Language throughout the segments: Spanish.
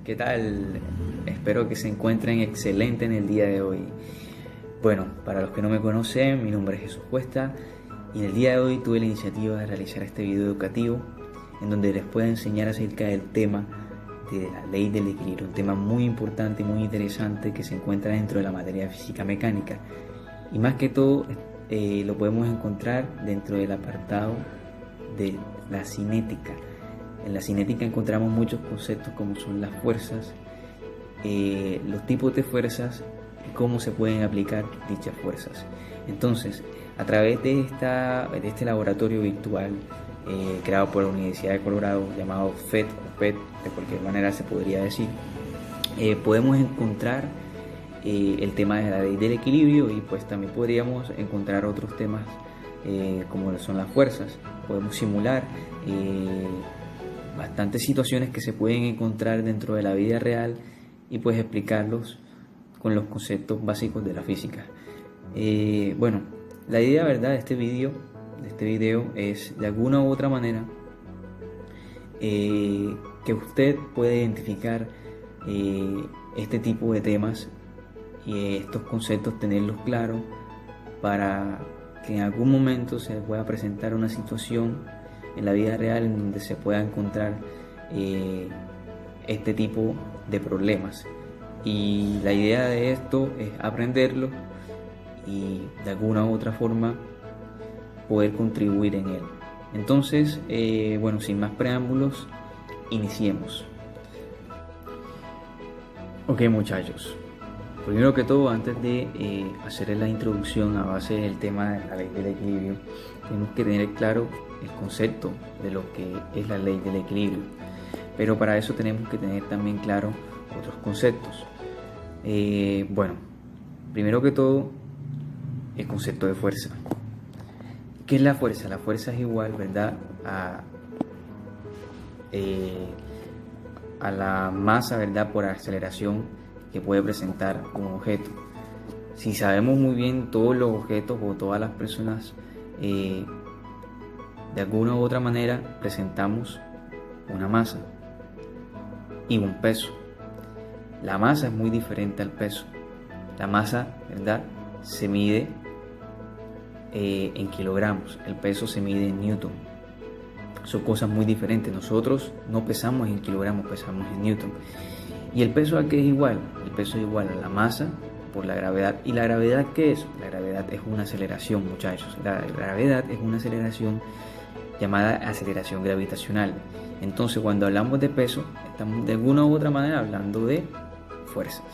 ¿Qué tal? Espero que se encuentren excelente en el día de hoy. Bueno, para los que no me conocen, mi nombre es Jesús Cuesta y en el día de hoy tuve la iniciativa de realizar este video educativo en donde les puedo enseñar acerca del tema de la ley del equilibrio, un tema muy importante y muy interesante que se encuentra dentro de la materia de física mecánica y más que todo lo podemos encontrar dentro del apartado de la cinética. En la cinética encontramos muchos conceptos como son las fuerzas, los tipos de fuerzas y cómo se pueden aplicar dichas fuerzas. Entonces, a través de este laboratorio virtual creado por la Universidad de Colorado, llamado FET o PET, de cualquier manera se podría decir, podemos encontrar el tema de la ley del equilibrio y pues también podríamos encontrar otros temas como son las fuerzas. Podemos simular bastantes situaciones que se pueden encontrar dentro de la vida real y pues explicarlos con los conceptos básicos de la física. Bueno, la idea, verdad, de este video es de alguna u otra manera que usted pueda identificar este tipo de temas y estos conceptos, tenerlos claros para que en algún momento se pueda presentar una situación en la vida real en donde se pueda encontrar este tipo de problemas. Y la idea de esto es aprenderlo y de alguna u otra forma poder contribuir en él. Entonces, bueno, sin más preámbulos, iniciemos. Ok, muchachos, primero que todo, antes de hacer la introducción a base del tema de la ley del equilibrio, tenemos que tener claro el concepto de lo que es la ley del equilibrio, pero para eso tenemos que tener también claro otros conceptos. Bueno, primero que todo, el concepto de fuerza. ¿Qué es la fuerza? La fuerza es igual, ¿verdad?, a la masa, ¿verdad?, por aceleración que puede presentar un objeto. Si sabemos muy bien, todos los objetos o todas las personas de alguna u otra manera presentamos una masa y un peso. La masa es muy diferente al peso. La masa, ¿verdad?, se mide en kilogramos, el peso se mide en newton. Son cosas muy diferentes. Nosotros no pesamos en kilogramos, pesamos en newton. ¿Y el peso a qué es igual? El peso es igual a la masa por la gravedad. ¿Y la gravedad qué es? La gravedad es una aceleración, muchachos. La gravedad es una aceleración llamada aceleración gravitacional. Entonces, cuando hablamos de peso, estamos de alguna u otra manera hablando de fuerzas.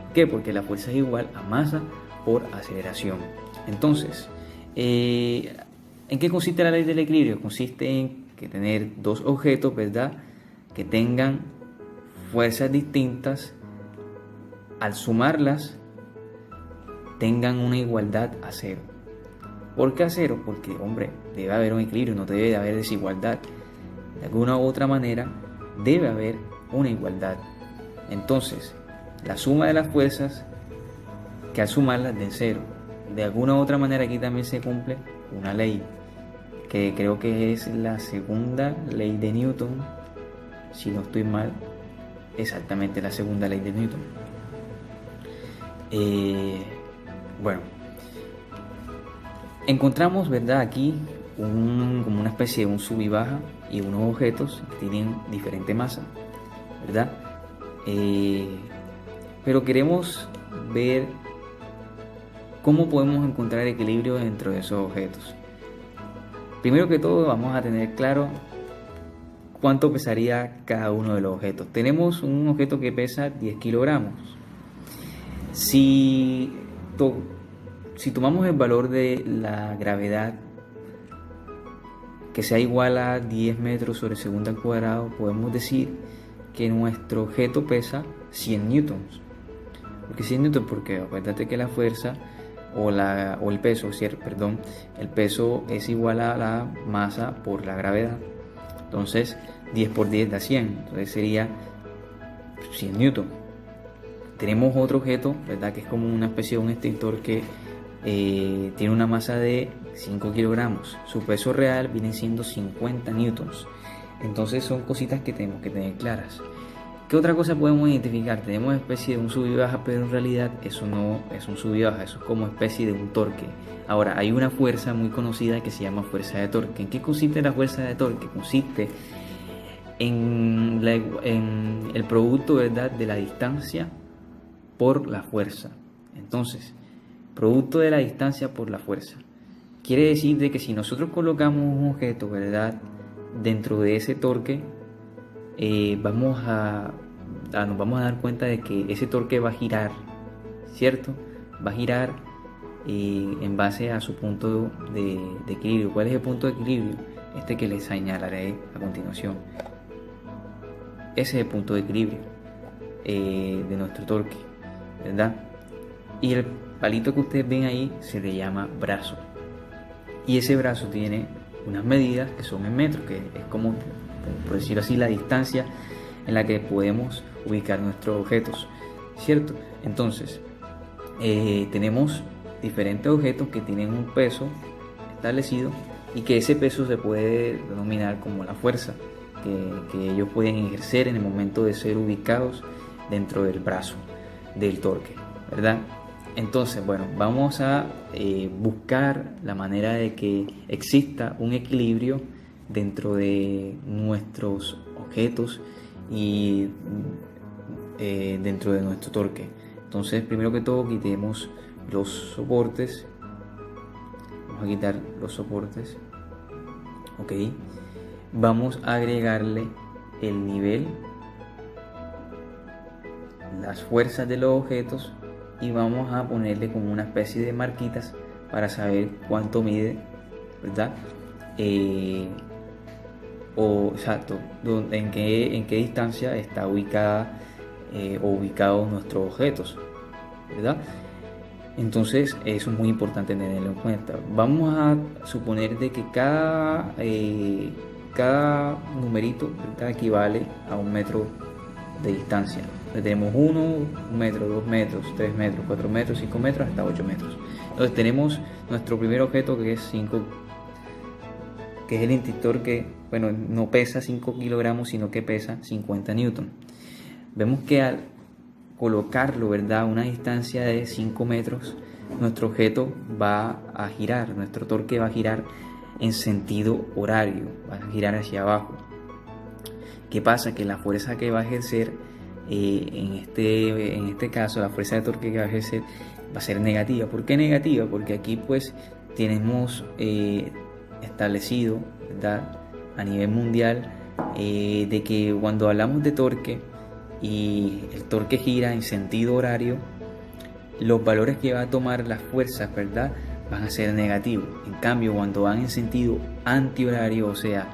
¿Por qué? Porque la fuerza es igual a masa por aceleración. Entonces, ¿en qué consiste la ley del equilibrio? Consiste en que tener dos objetos, ¿verdad?, que tengan fuerzas distintas, al sumarlas tengan una igualdad a cero. ¿Por qué a cero? Porque, hombre, debe haber un equilibrio, no debe haber desigualdad. De alguna u otra manera debe haber una igualdad. Entonces, la suma de las fuerzas, que al sumarlas den cero. De alguna u otra manera aquí también se cumple una ley, que creo que es la segunda ley de Newton, si no estoy mal, exactamente la segunda ley de Newton. Bueno, encontramos, ¿verdad?, aquí como una especie de un sub y baja y unos objetos que tienen diferente masa, ¿verdad? Pero queremos ver cómo podemos encontrar equilibrio dentro de esos objetos. Primero que todo, vamos a tener claro cuánto pesaría cada uno de los objetos. Tenemos un objeto que pesa 10 kilogramos. Si tomamos el valor de la gravedad, que sea igual a 10 metros sobre segundo al cuadrado, podemos decir que nuestro objeto pesa 100 newtons. ¿Por qué 100 newtons? Porque acuérdate que la fuerza o el peso, perdón, el peso es igual a la masa por la gravedad. Entonces 10 por 10 da 100, entonces sería 100 newton. Tenemos otro objeto, ¿verdad?, que es como una especie de un extintor que tiene una masa de 5 kilogramos. Su peso real viene siendo 50 newtons. Entonces son cositas que tenemos que tener claras. ¿Qué otra cosa podemos identificar? Tenemos especie de un sub y baja, pero en realidad eso no es un sub y baja, eso es como especie de un torque. Ahora, hay una fuerza muy conocida que se llama fuerza de torque. ¿En qué consiste la fuerza de torque? Consiste en el producto, ¿verdad?, de la distancia por la fuerza. Entonces, producto de la distancia por la fuerza. Quiere decir de que si nosotros colocamos un objeto, ¿verdad?, dentro de ese torque, nos vamos a dar cuenta de que ese torque va a girar, ¿cierto? Va a girar en base a su punto de equilibrio. ¿Cuál es el punto de equilibrio? Este que les señalaré a continuación. Ese es el punto de equilibrio de nuestro torque, ¿verdad? Y el palito que ustedes ven ahí se le llama brazo. Y ese brazo tiene unas medidas que son en metros, que es como, por decirlo así, la distancia en la que podemos ubicar nuestros objetos, ¿cierto? Entonces, tenemos diferentes objetos que tienen un peso establecido y que ese peso se puede denominar como la fuerza que ellos pueden ejercer en el momento de ser ubicados dentro del brazo del torque, ¿verdad? Entonces, bueno, vamos a buscar la manera de que exista un equilibrio dentro de nuestros objetos y dentro de nuestro torque. Entonces, primero que todo, quitemos los soportes. Vamos a quitar los soportes. Ok. Vamos a agregarle el nivel, las fuerzas de los objetos, y vamos a ponerle como una especie de marquitas para saber cuánto mide, ¿verdad? Exacto, en qué distancia está ubicada o ubicados nuestros objetos, ¿verdad? Entonces eso es muy importante tenerlo en cuenta. Vamos a suponer de que cada numerito, ¿verdad?, equivale a 1 metro de distancia. Tenemos 1 metro, 2 metros, 3 metros, 4 metros, 5 metros, hasta 8 metros. Entonces tenemos nuestro primer objeto que es 5, que es el instructor, que, bueno, no pesa 5 kilogramos, sino que pesa 50 newton. Vemos que al colocarlo, ¿verdad?, a una distancia de 5 metros, nuestro objeto va a girar, nuestro torque va a girar en sentido horario, va a girar hacia abajo. ¿Qué pasa? Que la fuerza que va a ejercer en este caso, la fuerza de torque que va a ejercer va a ser negativa. ¿Por qué negativa? Porque aquí pues tenemos establecido, ¿verdad?, a nivel mundial, de que cuando hablamos de torque y el torque gira en sentido horario, los valores que va a tomar las fuerzas, ¿verdad?, van a ser negativos. En cambio, cuando van en sentido antihorario, o sea,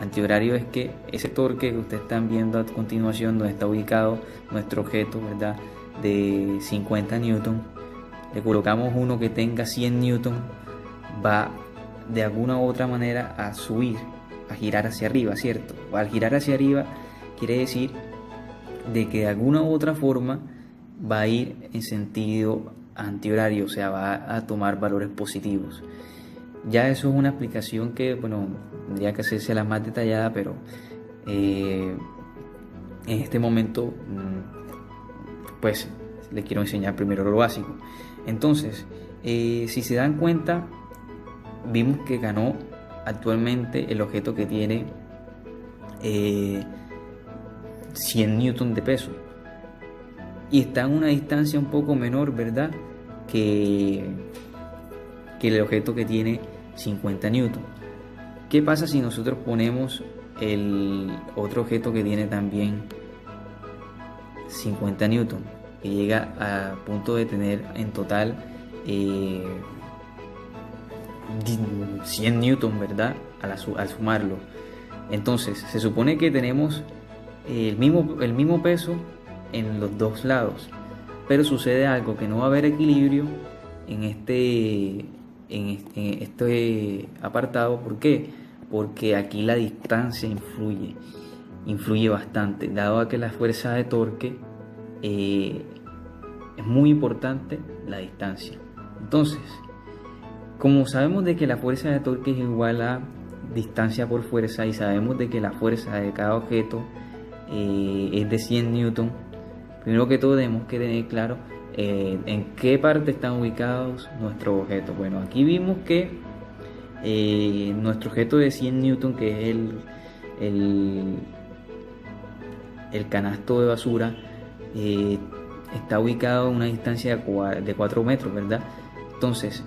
antihorario es que ese torque que ustedes están viendo a continuación, donde está ubicado nuestro objeto, ¿verdad?, de 50 newton, le colocamos uno que tenga 100 newton, va de alguna u otra manera a subir, a girar hacia arriba, ¿cierto? Al girar hacia arriba quiere decir de que de alguna u otra forma va a ir en sentido antihorario, o sea, va a tomar valores positivos. Ya eso es una explicación que, bueno, tendría que hacerse la más detallada, pero en este momento pues les quiero enseñar primero lo básico. Entonces, si se dan cuenta, vimos que ganó actualmente el objeto que tiene 100 newton de peso y está en una distancia un poco menor, ¿verdad?, que el objeto que tiene 50 newton. ¿Qué pasa si nosotros ponemos el otro objeto que tiene también 50 newton, que llega a punto de tener en total 100 newton, ¿verdad?, al sumarlo? Entonces se supone que tenemos el mismo peso en los dos lados, pero sucede algo, que no va a haber equilibrio en este apartado. ¿Por qué? Porque aquí la distancia influye bastante, dado a que la fuerza de torque es muy importante la distancia. Entonces, como sabemos de que la fuerza de torque es igual a distancia por fuerza, y sabemos de que la fuerza de cada objeto es de 100 newton, primero que todo tenemos que tener claro en qué parte están ubicados nuestros objetos. Bueno, aquí vimos que nuestro objeto de 100 newton, que es el canasto de basura, está ubicado a una distancia de 4 metros, ¿verdad? Entonces,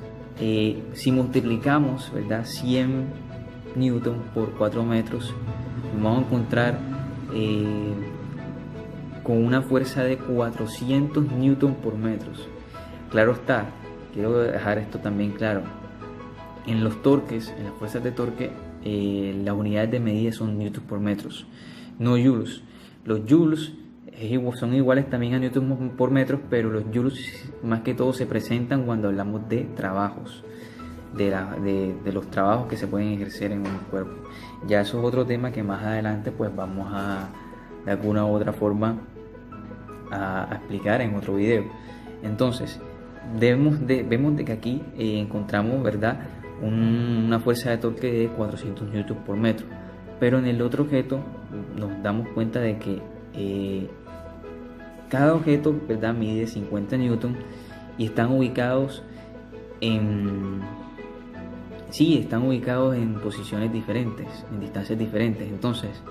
si multiplicamos, ¿verdad?, 100 newton por 4 metros, vamos a encontrar con una fuerza de 400 newton por metros. Claro está, quiero dejar esto también claro. En los torques, en las fuerzas de torque, las unidades de medida son newtons por metros, no joules. Los joules son iguales también a newtons por metros, pero los joules más que todo se presentan cuando hablamos de trabajos, de los trabajos que se pueden ejercer en un cuerpo. Ya eso es otro tema que más adelante pues vamos a, de alguna u otra forma, a explicar en otro video. Entonces, vemos de que aquí encontramos, ¿verdad?, una fuerza de torque de 400 newtons por metro, pero en el otro objeto nos damos cuenta de que cada objeto, ¿verdad?, mide 50 newtons y están ubicados en posiciones diferentes, en distancias diferentes. Entonces,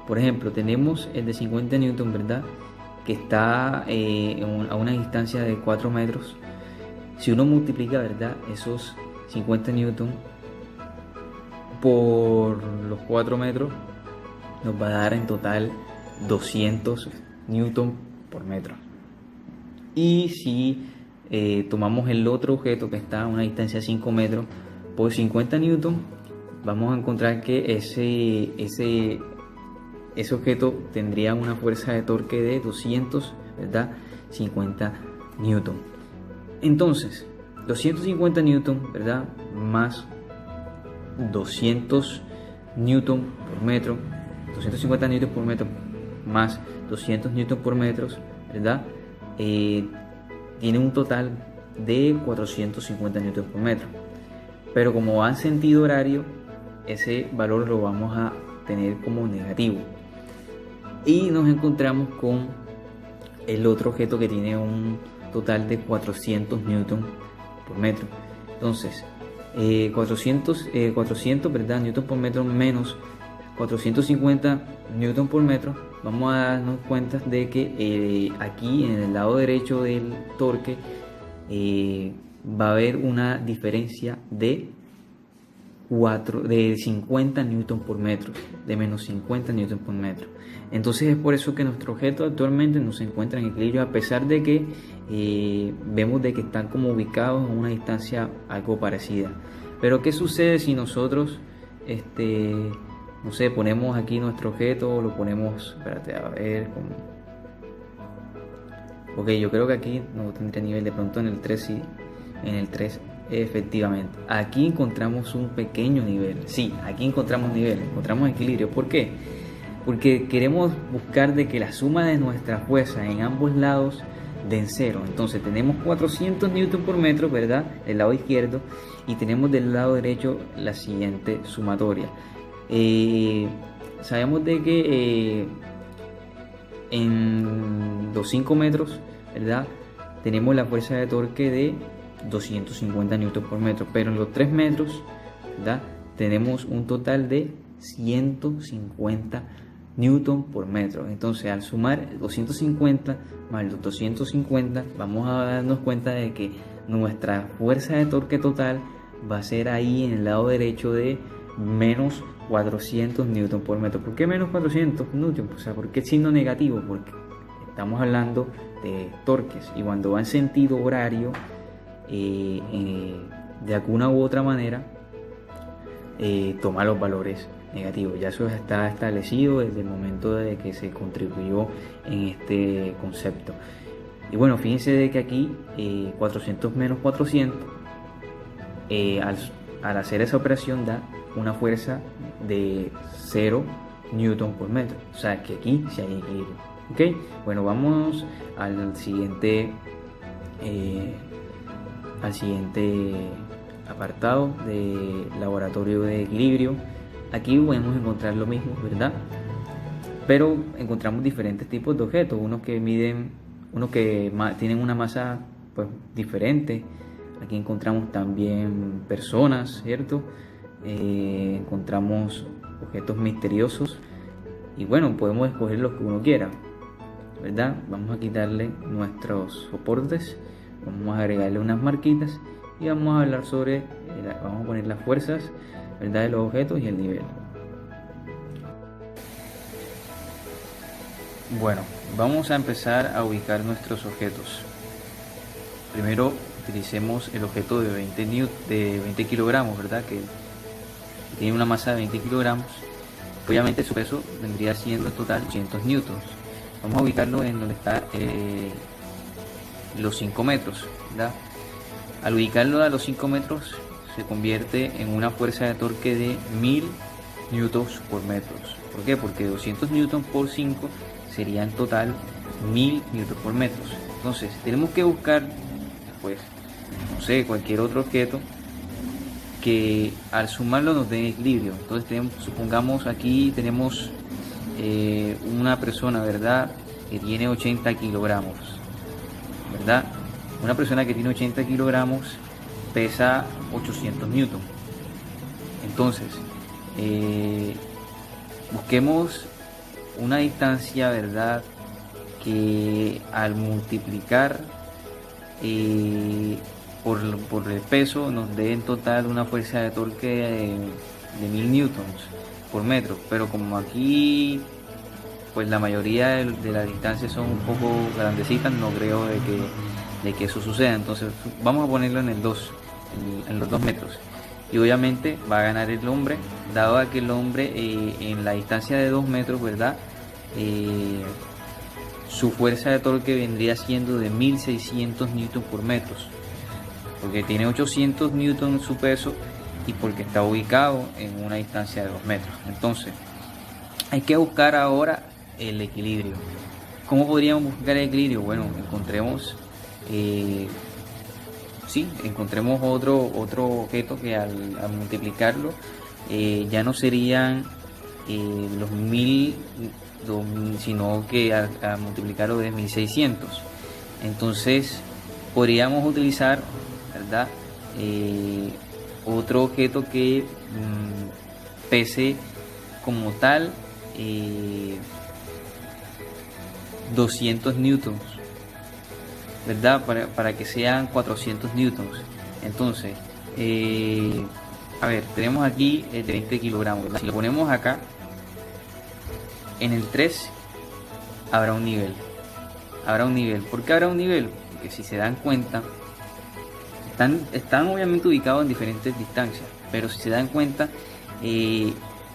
por ejemplo, tenemos el de 50 newtons, ¿verdad?, que está a una distancia de 4 metros. Si uno multiplica, ¿verdad?, esos 50 newtons por los 4 metros, nos va a dar en total 200 newtons por metro. Y si tomamos el otro objeto que está a una distancia de 5 metros por 50 newtons, vamos a encontrar que ese objeto tendría una fuerza de torque de 250 newtons. Entonces, 250 newtons, ¿verdad?, más 200 newtons por metro, 250 newtons por metro más 200 newtons por metro, ¿verdad?, tiene un total de 450 newtons por metro. Pero como va en sentido horario, ese valor lo vamos a tener como negativo. Y nos encontramos con el otro objeto que tiene un total de 400 newtons por metro. Entonces, 400, ¿verdad?, newtons por metro menos 450 newtons por metro, vamos a darnos cuenta de que aquí en el lado derecho del torque va a haber una diferencia de 50 newtons por metro, de menos 50 newtons por metro. Entonces es por eso que nuestro objeto actualmente no se encuentra en equilibrio, a pesar de que vemos de que están como ubicados en una distancia algo parecida. Pero ¿qué sucede si nosotros no sé, ponemos aquí nuestro objeto, lo ponemos, espérate, a ver, ok, yo creo que aquí no tendría nivel, de pronto en el 3 sí, en el 3 efectivamente, aquí encontramos un pequeño nivel, sí, aquí encontramos nivel, encontramos equilibrio. ¿Por qué? Porque queremos buscar de que la suma de nuestra fuerza en ambos lados den cero. Entonces tenemos 400 newtons por metro, ¿verdad?, del lado izquierdo, y tenemos del lado derecho la siguiente sumatoria. Sabemos de que en los 5 metros, ¿verdad?, tenemos la fuerza de torque de 250 newtons por metro, pero en los 3 metros, ¿verdad?, tenemos un total de 150 newtons por metro. Entonces, al sumar 250 más los 250, vamos a darnos cuenta de que nuestra fuerza de torque total va a ser ahí en el lado derecho de menos 400 newtons por metro. ¿Por qué menos 400 newtons? O sea, ¿por qué signo negativo? Porque estamos hablando de torques, y cuando va en sentido horario, de alguna u otra manera, toma los valores negativos. Ya eso está establecido desde el momento de que se contribuyó en este concepto. Y bueno, fíjense de que aquí 400 menos 400, al hacer esa operación da una fuerza de 0 newton por metro. O sea que aquí sí hay equilibrio. ¿Ok? Bueno, vamos al siguiente apartado de laboratorio de equilibrio. Aquí podemos encontrar lo mismo, ¿verdad? Pero encontramos diferentes tipos de objetos, unos que tienen una masa pues diferente. Aquí encontramos también personas, ¿cierto? Encontramos objetos misteriosos y bueno, podemos escoger los que uno quiera, ¿verdad? Vamos a quitarle nuestros soportes, vamos a agregarle unas marquitas y vamos a hablar sobre, vamos a poner las fuerzas, ¿verdad?, de los objetos y el nivel. Bueno, vamos a empezar a ubicar nuestros objetos. Primero utilicemos el objeto de 20 kilogramos, ¿verdad?, que tiene una masa de 20 kilogramos. Obviamente su peso vendría siendo en total 200 newtons. Vamos a ubicarlo en donde está los 5 metros, ¿verdad? Al ubicarlo a los 5 metros se convierte en una fuerza de torque de 1000 newtons por metros. ¿Por qué? Porque 200 newtons por 5 sería en total 1000 newtons por metros. Entonces tenemos que buscar, pues, no sé, cualquier otro objeto que al sumarlo nos dé equilibrio. Entonces supongamos aquí tenemos una persona, ¿verdad?, que tiene 80 kilogramos, ¿verdad? Una persona que tiene 80 kilogramos pesa 800 newtons. Entonces busquemos una distancia, ¿verdad?, que al multiplicar por el peso nos dé en total una fuerza de torque de 1000 newtons por metro. Pero como aquí pues la mayoría de las distancias son un poco grandecitas, no creo de que eso suceda. Entonces vamos a ponerlo en el 2, en los 2 metros. Y obviamente va a ganar el hombre, dado a que el hombre en la distancia de 2 metros, ¿verdad?, su fuerza de torque vendría siendo de 1600 newtons por metros, porque tiene 800 newtons en su peso y porque está ubicado en una distancia de 2 metros. Entonces hay que buscar ahora el equilibrio. ¿Cómo podríamos buscar el equilibrio? Bueno, encontremos otro objeto que al multiplicarlo ya no serían los 1000, sino que a multiplicarlo de 1600. Entonces podríamos utilizar, ¿verdad?, otro objeto que pese como tal 200 newtons, ¿verdad?, para que sean 400 newtons. Entonces a ver, tenemos aquí el de 20 kilogramos, ¿verdad? Si lo ponemos acá en el 3 habrá un nivel. ¿Por qué habrá un nivel? Porque si se dan cuenta, están obviamente ubicados en diferentes distancias, pero si se dan cuenta,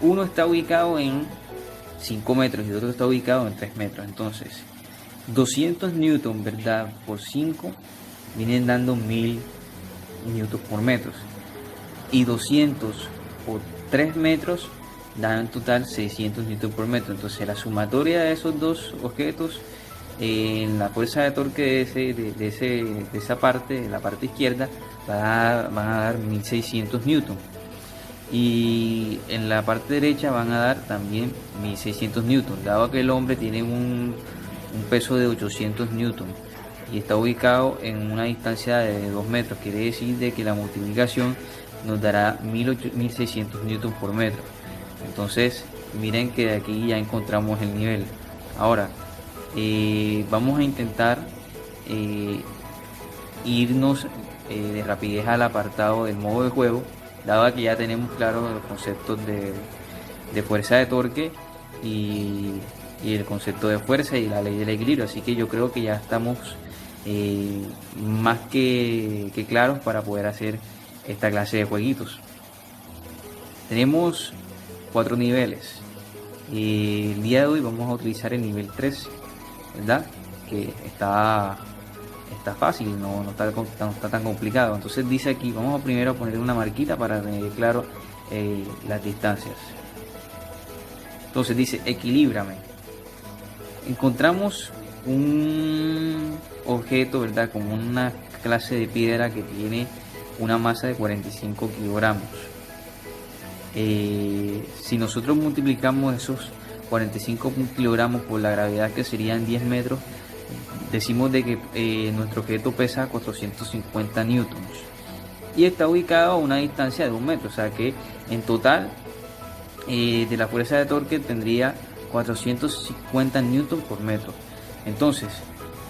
uno está ubicado en 5 metros y el otro está ubicado en 3 metros. Entonces 200 newtons, ¿verdad?, por 5 vienen dando 1000 newtons por metros, y 200 por 3 metros dan en total 600 newtons por metro. Entonces la sumatoria de esos dos objetos en la fuerza de torque de esa parte, de la parte izquierda, van a dar 1600 newtons, y en la parte derecha van a dar también 1600 newtons, dado que el hombre tiene un peso de 800 newtons y está ubicado en una distancia de 2 metros. Quiere decir de que la multiplicación nos dará 1600 newtons por metro. Entonces miren que de aquí ya encontramos el nivel. Ahora vamos a intentar irnos de rapidez al apartado del modo de juego, dado que ya tenemos claros los conceptos de fuerza de torque y el concepto de fuerza y la ley del equilibrio. Así que yo creo que ya estamos más que claros para poder hacer esta clase de jueguitos. Tenemos 4 niveles. El día de hoy vamos a utilizar el nivel 3, ¿verdad?, que está fácil, no está tan complicado. Entonces dice aquí, vamos a primero poner una marquita para tener claro las distancias. Entonces dice equilíbrame. Encontramos un objeto, ¿verdad?, como una clase de piedra que tiene una masa de 45 kilogramos. Si nosotros multiplicamos esos 45 kilogramos por la gravedad, que serían 10 metros, decimos de que nuestro objeto pesa 450 newtons y está ubicado a una distancia de 1 metro, o sea que en total de la fuerza de torque tendría 450 newtons por metro. Entonces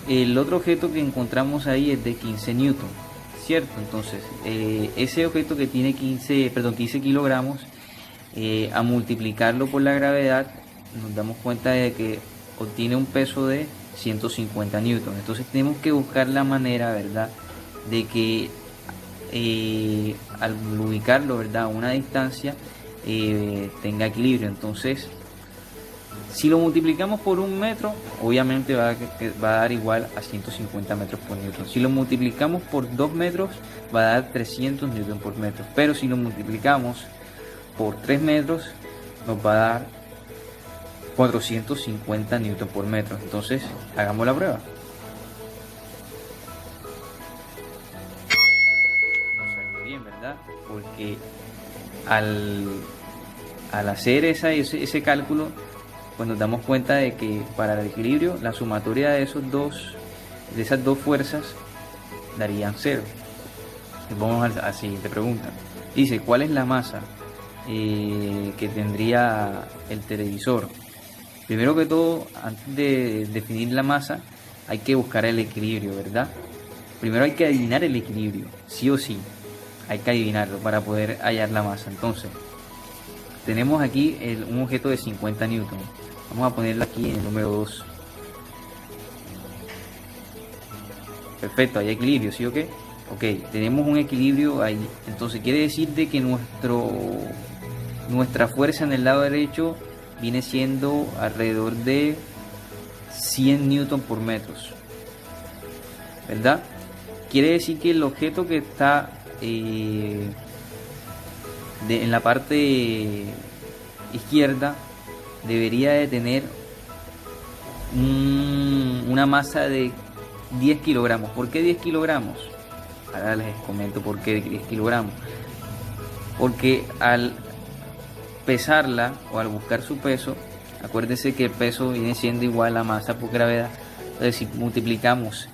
el otro objeto que encontramos ahí es de 15 newtons, ¿cierto? Entonces ese objeto que tiene 15 kilogramos, a multiplicarlo por la gravedad nos damos cuenta de que obtiene un peso de 150 newtons. Entonces tenemos que buscar la manera, ¿verdad?, de que al ubicarlo, ¿verdad?, a una distancia tenga equilibrio. Entonces si lo multiplicamos por 1 metro, obviamente va a dar igual a 150 metros por newton. Si lo multiplicamos por 2 metros, va a dar 300 newton por metro. Pero si lo multiplicamos por 3 metros, nos va a dar 450 newton por metro. Entonces hagamos la prueba. Nos salió bien, ¿verdad? Porque al hacer ese cálculo, pues nos damos cuenta de que para el equilibrio la sumatoria de esas dos fuerzas darían 0. Vamos a la siguiente pregunta. Dice, ¿cuál es la masa que tendría el televisor? Primero que todo, antes de definir la masa, hay que buscar el equilibrio, ¿verdad? Primero hay que adivinar el equilibrio, sí o sí. Hay que adivinarlo para poder hallar la masa. Entonces tenemos aquí un objeto de 50 newtons. Vamos a ponerlo aquí en el número 2. Perfecto, hay equilibrio, ¿sí o qué? Ok, tenemos un equilibrio ahí. Entonces quiere decir de que nuestra fuerza en el lado derecho viene siendo alrededor de 100 newtons por metros, ¿verdad? Quiere decir que el objeto que está en la parte izquierda debería de tener una masa de 10 kilogramos. ¿Por qué 10 kilogramos? Ahora les comento por qué 10 kilogramos. Porque al pesarla o al buscar su peso, acuérdense que el peso viene siendo igual a masa por gravedad. Entonces si multiplicamos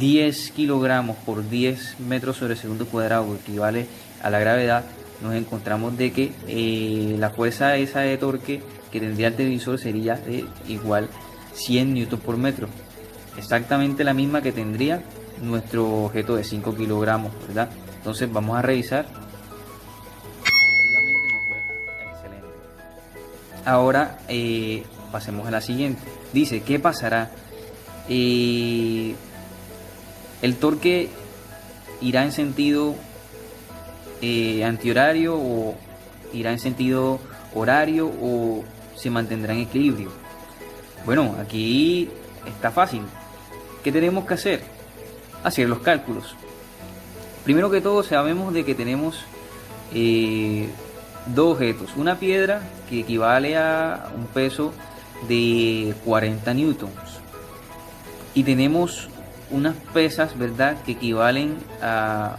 10 kilogramos por 10 metros sobre segundo cuadrado, que equivale a la gravedad, nos encontramos de que la fuerza esa de torque que tendría el televisor sería igual 100 newton por metro, exactamente la misma que tendría nuestro objeto de 5 kilogramos, ¿verdad? Entonces vamos a revisar. Efectivamente nos fue excelente. Ahora pasemos a la siguiente. Dice, ¿qué pasará? El torque irá en sentido antihorario o irá en sentido horario o se mantendrá en equilibrio. Bueno, aquí está fácil. ¿Qué tenemos que hacer? Hacer los cálculos. Primero que todo, sabemos de que tenemos dos objetos. Una piedra que equivale a un peso de 40 newtons y tenemos unas pesas, ¿verdad?, que equivalen a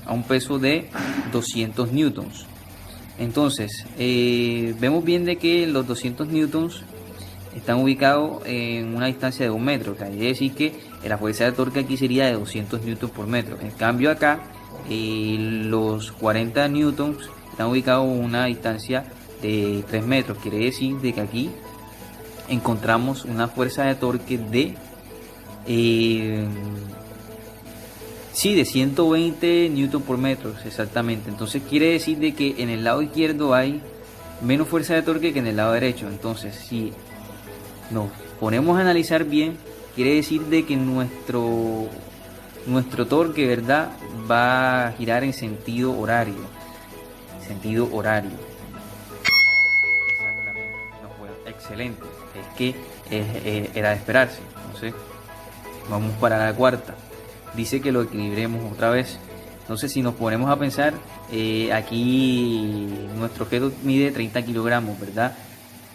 un peso de 200 newtons. Entonces vemos bien de que los 200 newtons están ubicados en una distancia de 1 metro, que quiere decir que la fuerza de torque aquí sería de 200 newtons por metro. En cambio acá los 40 newtons están ubicados en una distancia de 3 metros, quiere decir de que aquí encontramos una fuerza de torque de de 120 newton por metro, exactamente. Entonces quiere decir de que en el lado izquierdo hay menos fuerza de torque que en el lado derecho. Entonces si nos ponemos a analizar bien, quiere decir de que nuestro torque, ¿verdad?, va a girar en sentido horario. Exactamente, no fue excelente. Es que era de esperarse. Entonces vamos para la cuarta. Dice que lo equilibremos otra vez. Entonces si nos ponemos a pensar, aquí nuestro objeto mide 30 kilogramos, ¿verdad?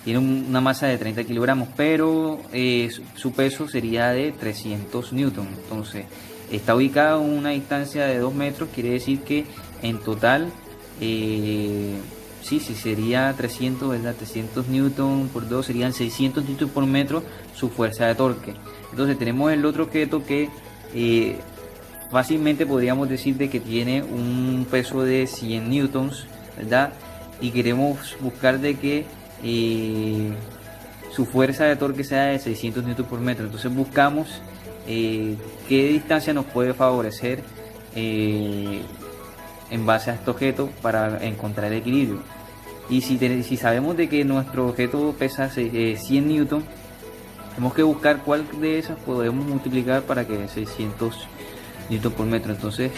Tiene una masa de 30 kilogramos, pero su peso sería de 300 newtons. Entonces está ubicado en una distancia de 2 metros, quiere decir que en total sí, sería 300, ¿verdad? 300 newton por 2 serían 600 newton por metro su fuerza de torque. Entonces tenemos el otro objeto que fácilmente podríamos decir de que tiene un peso de 100 newtons, ¿verdad? Y queremos buscar de que su fuerza de torque sea de 600 newton por metro. Entonces buscamos qué distancia nos puede favorecer en base a este objeto para encontrar el equilibrio. Y si sabemos de que nuestro objeto pesa 100 newton, tenemos que buscar cuál de esas podemos multiplicar para que 600 newton por metro. Entonces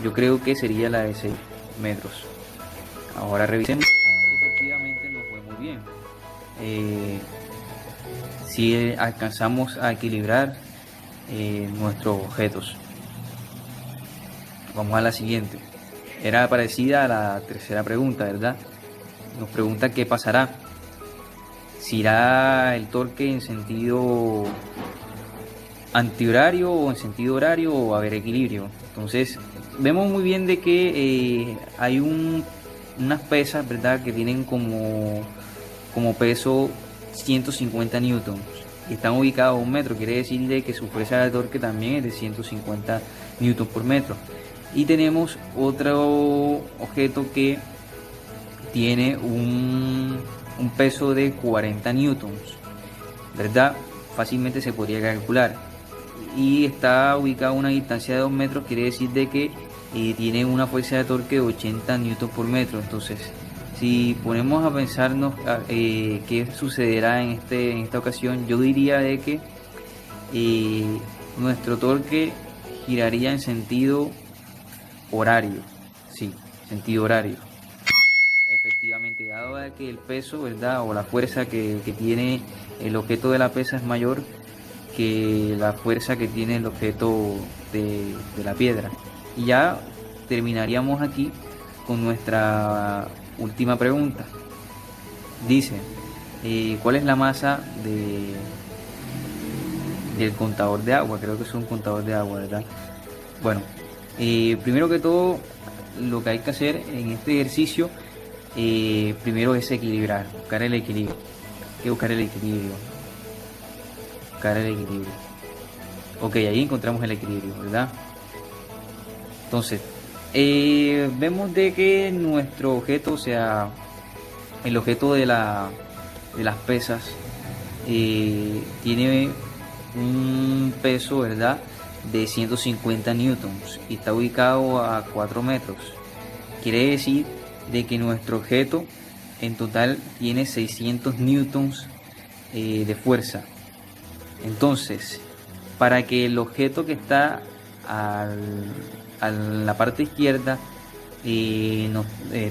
yo creo que sería la de 6 metros. Ahora revisemos. Efectivamente nos fue muy bien. Si alcanzamos a equilibrar nuestros objetos. Vamos a la siguiente. Era parecida a la tercera pregunta, ¿verdad? Nos pregunta qué pasará. Si irá el torque en sentido antihorario o en sentido horario o va a haber equilibrio. Entonces vemos muy bien de que hay unas pesas, ¿verdad?, que tienen como peso 150 newtons y están ubicados a 1 metro. Quiere decir de que su fuerza de torque también es de 150 newtons por metro. Y tenemos otro objeto que tiene un peso de 40 newtons, ¿verdad? Fácilmente se podría calcular. Y está ubicado a una distancia de 2 metros, quiere decir de que tiene una fuerza de torque de 80 newtons por metro. Entonces, si ponemos a pensarnos qué sucederá en esta ocasión, yo diría de que nuestro torque giraría en sentido horario, sí, sentido horario. Efectivamente, dado que el peso, ¿verdad?, o la fuerza que tiene el objeto de la pesa es mayor que la fuerza que tiene el objeto de la piedra. Y ya terminaríamos aquí con nuestra última pregunta. Dice, ¿cuál es la masa del contador de agua? Creo que es un contador de agua, ¿verdad? Bueno, primero que todo, lo que hay que hacer en este ejercicio primero es equilibrar, buscar el equilibrio. Hay que buscar el equilibrio. Ok, ahí encontramos el equilibrio, ¿verdad? Entonces, vemos de que nuestro objeto, o sea, el objeto de las pesas, tiene un peso, ¿verdad?, de 150 newtons y está ubicado a 4 metros. Quiere decir de que nuestro objeto en total tiene 600 newtons de fuerza. Entonces, para que el objeto que está a la parte izquierda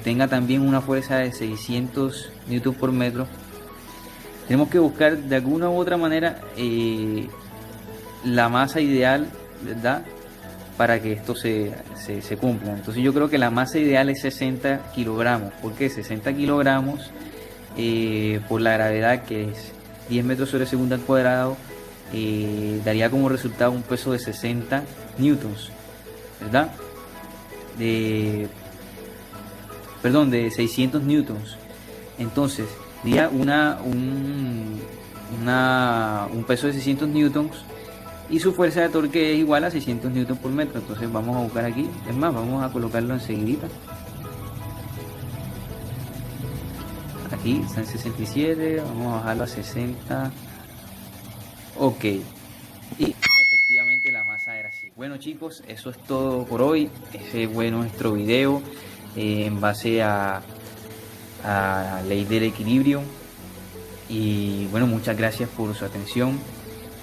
tenga también una fuerza de 600 newtons por metro, tenemos que buscar de alguna u otra manera la masa ideal, ¿verdad?, para que esto se cumpla. Entonces yo creo que la masa ideal es 60 kilogramos. ¿Por qué? 60 kilogramos por la gravedad, que es 10 metros sobre segundo al cuadrado, daría como resultado un peso de 60 newtons, ¿verdad? De 600 newtons. Entonces daría un peso de 600 newtons y su fuerza de torque es igual a 600 newtons por metro. Entonces vamos a buscar aquí, es más, vamos a colocarlo enseguida. Aquí está en 67, vamos a bajarlo a 60. Ok, y efectivamente la masa era así. Bueno chicos, eso es todo por hoy. Ese fue nuestro video en base a ley del equilibrio. Y bueno, muchas gracias por su atención.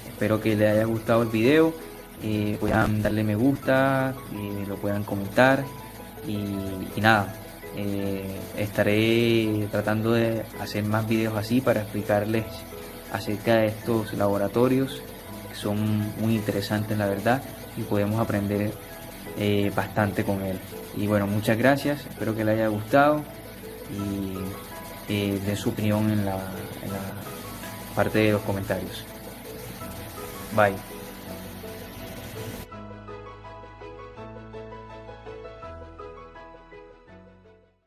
Espero que les haya gustado el video, puedan darle me gusta, lo puedan comentar y nada, estaré tratando de hacer más videos así para explicarles acerca de estos laboratorios que son muy interesantes, la verdad, y podemos aprender bastante con él. Y bueno, muchas gracias, espero que les haya gustado y den su opinión en la parte de los comentarios. Bye.